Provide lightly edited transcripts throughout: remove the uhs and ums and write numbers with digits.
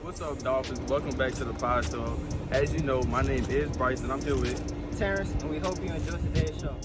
What's up, Dolphins? Welcome back to the pod show. As you know, my name is Bryce, and I'm here with Terrance, and we hope you enjoy today's show.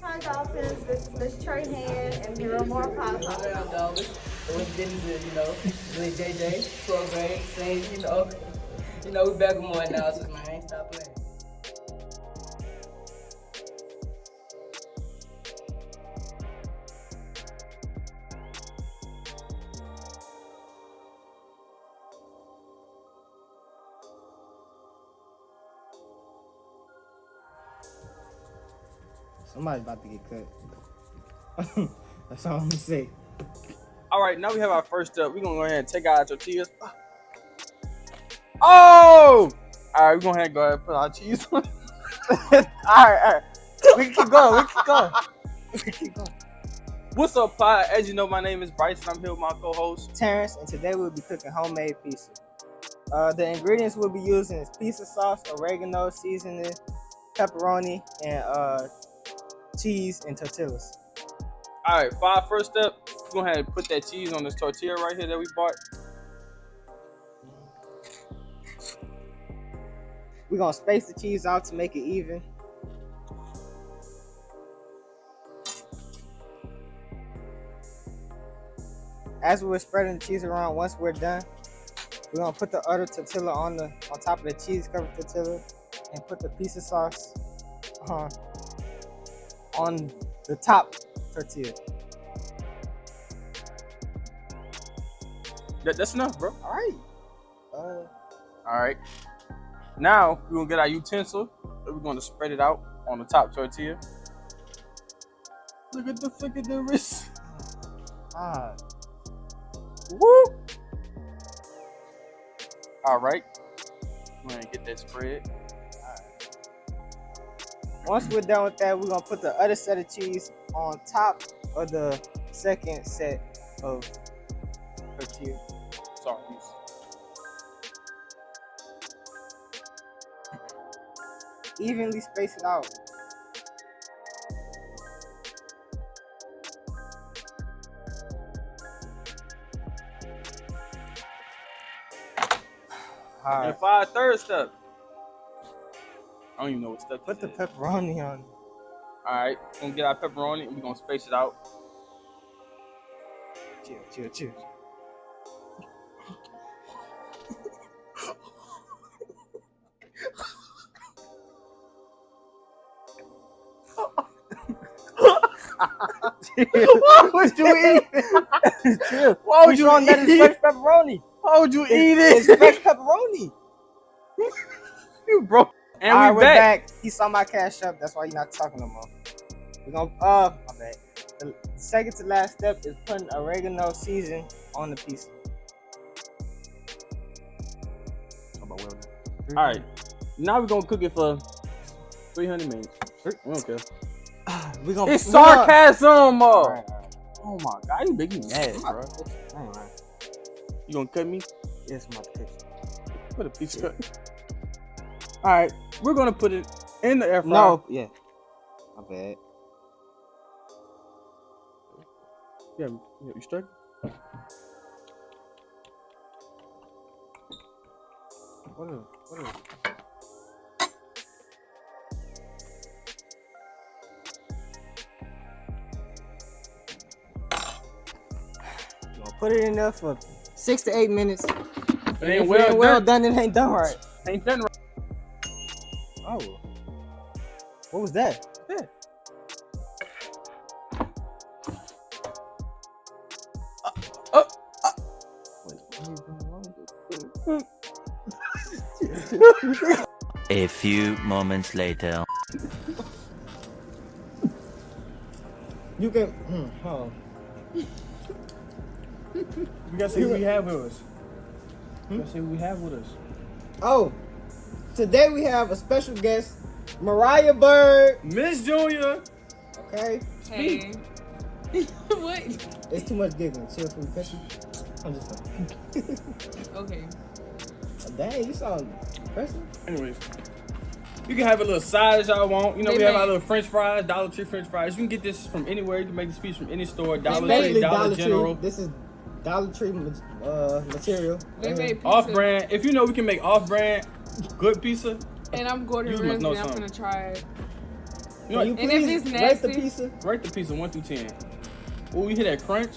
Hi Dolphins, this is Miss Trahan, and here are more podcasts. I'm Dolphins. What's getting to, doing JJ, 12 grade, same, we back with more analysis, man. I ain't stop playing. Somebody's about to get cut. That's all I'm gonna say. All right, now we have our first up. We're going to go ahead and take out our tortillas. Oh! All right, we're going to go ahead and put our cheese on. All right. We can keep going. What's up, pod? As you know, my name is Bryce, and I'm here with my co-host, Terrance, and today we'll be cooking homemade pizza. The ingredients we'll be using is pizza sauce, oregano, seasoning, pepperoni, and cheese and tortillas. All right, for our first step, we're going to go ahead and put that cheese on this tortilla right here that we bought. We're gonna space the cheese out to make it even. As we're spreading the cheese around, once we're done, we're gonna put the other tortilla on top of the cheese covered tortilla and put the pizza sauce on the top tortilla. That's enough, bro. All right. All right. Now we're gonna get our utensil and we're gonna spread it out on the top tortilla. Look at the flick of the wrist. Woo! All right. We're gonna get that spread. Once we're done with that, we're gonna put the other set of cheese on top of the second set of tortilla. Sorry. Evenly space it out. All right. And for our third step, I don't even know what step. Put the pepperoni on. All right, we're gonna get our pepperoni and we're gonna space it out. Chill. Why would you eat it? Chill. Why would you on that eat is fresh it? pepperoni? Why would you eat it? It's fresh pepperoni. You broke. And All right, we're back. He saw my cash up. That's why you're not talking no more. We're gonna my bad. The second to last step is putting oregano season on the pizza. All right, now we're gonna cook it for 300 minutes. We don't care. It's sarcasm. All right. Oh my God, you make me mad, bro. You gonna cut me? Yes, my kitchen. Put a piece cut. All right, we're gonna put it in the air fryer. No, yeah. My bad. Yeah, you straight? What is? Put it in there for 6 to 8 minutes. It ain't well done. It ain't done right. Ain't done right. Oh, what was that? Yeah. A few moments later. You can. We gotta see who we have with us. We gotta see who we have with us. Oh, today we have a special guest, Mariah Bird. Miss Junior. Okay. Hey. What? It's too much giggling. Chill for the question. I'm just saying. Okay. Dang, you sound impressive. Anyways, you can have a little side as y'all want. You know, They we have make- our little French fries, Dollar Tree French fries. You can get this from anywhere. You can make this piece from any store, Dollar Especially Tree, Dollar General. This is Dollar Tree material. They made pizza. Off-brand. If you know we can make off-brand good pizza, And I'm Gordon You must Ramsay. know I'm something. gonna try it. you know, Can you And if please it's rate the nasty- pizza? rate the pizza 1 through 10. Oh, you hear that crunch?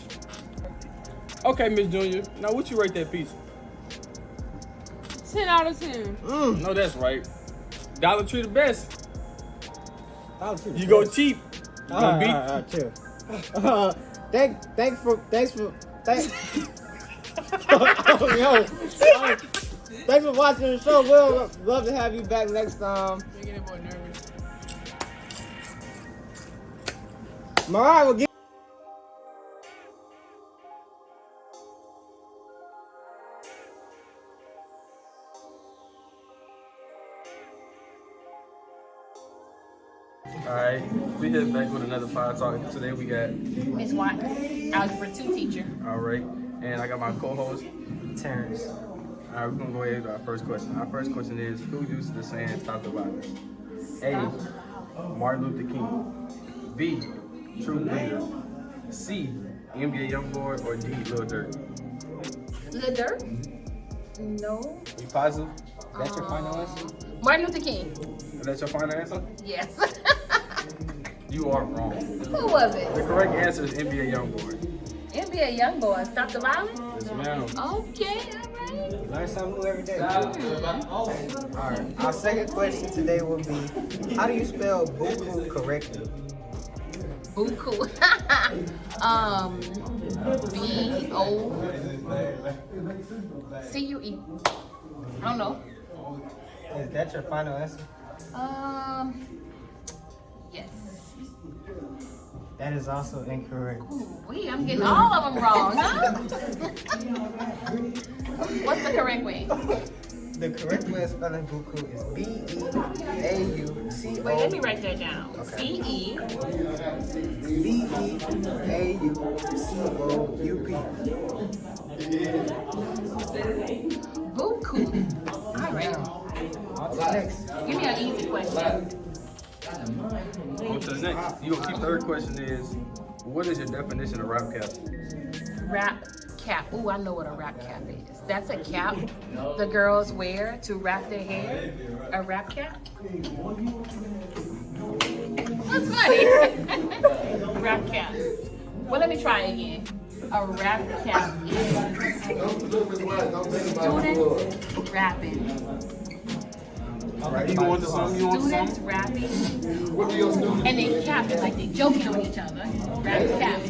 Okay, Miss Junior. Now, what you rate that pizza? 10 out of 10. No, that's right. Dollar Tree the best. Dollar Tree. You go cheap. You gonna beat. Alright, chill. Thanks for. Oh, yo. Thanks for watching the show. We'll love to have you back next time. Making that boy nervous. Mariah will give. Alright, we here back with another pod talk. Today we got, Miss Watts, Algebra 2 teacher. alright, and I got my co-host, Terrance. Alright, we're gonna go ahead with our first question. Our first question is, who uses the saying, stop the violence? A, Martin Luther King. B, True Leader. C, NBA Youngboy, or D, Lil Durk? Lil Durk? No. You positive? That's your final answer? Martin Luther King. Is that your final answer? Yes. You are wrong. Who was it? The correct answer is NBA Youngboy. NBA Youngboy. Stop the violence? Yes, ma'am. Okay, alright. Learn something new every day. Alright. Our second question today will be, how do you spell buku correctly? Buku. B-O-C-U-E. I don't know. Is that your final answer? Yes. That is also incorrect. Wait, I'm getting all of them wrong, huh? What's the correct way? The correct way of spelling buku is B-E-A-U-C-O. Wait, let me write that down. C-E. B-E-A-U-C-O-U-P. Buku. All right. On to the next. Give me an easy question. On to the next. Your third question is, what is your definition of rap cap? Rap cap. Ooh, I know what a rap cap is. That's a cap the girls wear to wrap their hair. A rap cap? That's funny. Rap cap. Well, let me try again. A rap cap is students rapping. Right. You want something? You want Students something? rapping. And they cap it like they joking on each other. Rap cap.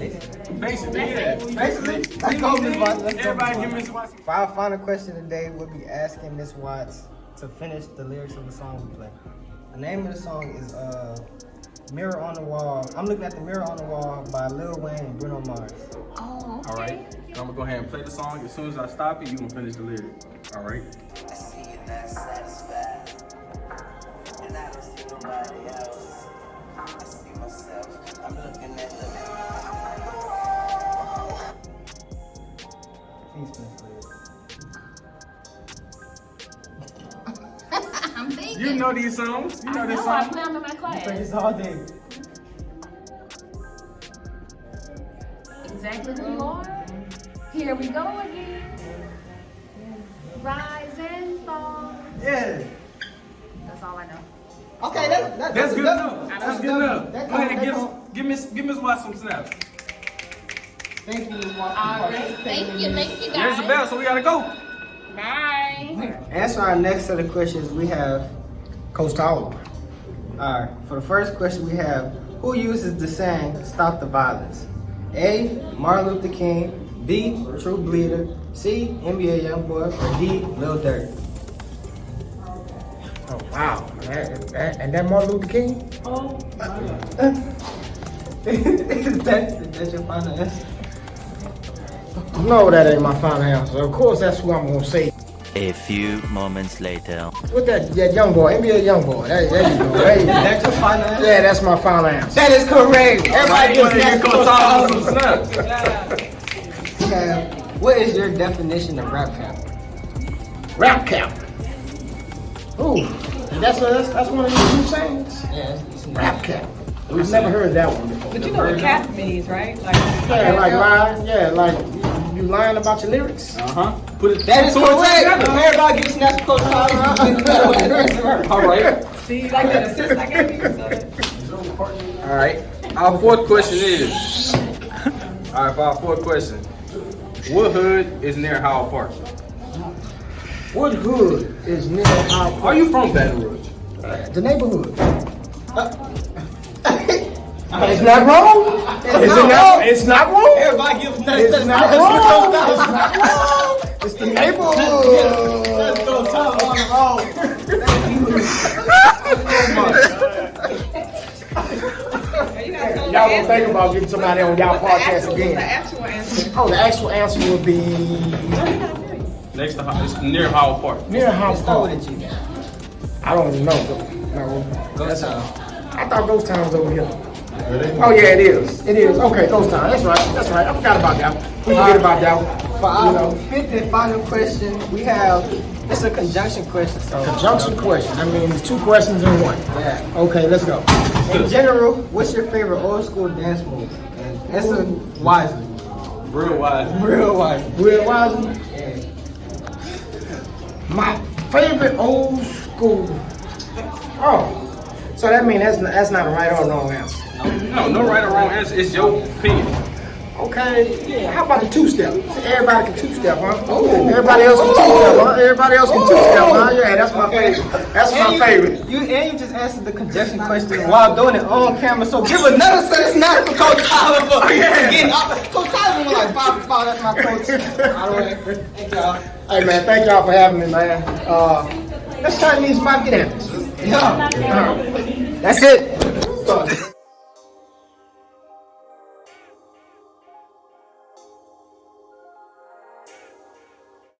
Basically, yeah. Basically, let's go, Miss Watts. Let's go, Everybody Miss give Watts. Miss Watts. For our final question today, we'll be asking Miss Watts to finish the lyrics of the song we play. The name of the song is Mirror on the Wall. I'm looking at the Mirror on the Wall by Lil Wayne and Bruno Mars. Oh, okay. All right. I'm gonna go ahead and play the song. As soon as I stop it, you gonna finish the lyric. All right. I see you not satisfied, and I don't see nobody else. I see myself. I'm looking at the Please finish the lyrics. I'm thinking. You know these songs. You know I this know, I song. play them in my class. Play this all day. Exactly who you are. Here we go again. Rise and fall. Yeah. That's all I know. Okay, That's good enough. That's good enough. That Go ahead and counts. give Miss Watts some snaps. Thank you, Miss Watts. All right. Thank you There's guys. the bell, so we gotta go. Bye. Answer our next set of questions. We have Coach Tolliver. All right. For the first question, we have, who uses the saying "Stop the violence"? A, Martin Luther King. B, True Bleeder. C, NBA Youngboy. Or D, Lil Durk. Oh wow! And that Martin Luther King? Oh. That's your final answer? No, that ain't my final answer. Of course, that's who I'm gonna say. A few moments later. What that young boy, NBA young boy. There you go. There you go. That's your final answer? Yeah, that's my final answer. That is correct. Everybody Everybody gets get Coach Tolliver some snaps. Yeah. What is your definition of rap cap? Rap cap. Ooh, that's one of your new sayings. Yeah, it's rap cap. We've never heard that one before. But you know what cap means, right? Like, Yeah, like mine. Yeah, like You lying about your lyrics? Put it. That is two and two correct. together. Everybody get snapped to Coach Tolliver. All right. See, you like that assist I gave you? All right. Our fourth question is. All right. For our fourth question, what hood is near Howell Park? What hood is near our park? Are you from Baton Rouge? The neighborhood. It's not wrong. It's not wrong. It's not wrong. Everybody give us It's not wrong. It's not wrong. It's the neighborhood. Let's go top on the road. Y'all gonna think about getting somebody on y'all podcast again. actual answer. Oh, the actual answer would be Next to it's near Howell Park. near House Park. With you. I don't know. No. Go top. I thought Ghost Town was over here. Oh yeah, it is. It is. Okay, Ghost Town. That's right. That's right. I forgot about that one. We forget about that one. For our fifth and final question, we have, it's a conjunction question. So, Conjunction question. I mean, it's two questions in one. yeah. Okay, let's go. In general, what's your favorite old school dance move? And answer wisely. Real wise. Real wisely. Real wisely. My favorite old school. Oh, so that means that's not a right or wrong answer. No right or wrong answer. It's your opinion. Okay, yeah. How about the two-step? Everybody can two-step, huh? Oh, everybody else can two-step, huh? Everybody else can two-step, huh? Yeah, that's my favorite. That's my favorite. You just answered the conjunction question while doing it on camera. So give another set of snaps for Coach Tolliver. Again, Coach Tolliver was like 5 for 5. That's my coach. By the way, thank y'all. Hey man, thank y'all for having me, man. Let's try to meet somebody get in. Yeah. That's it.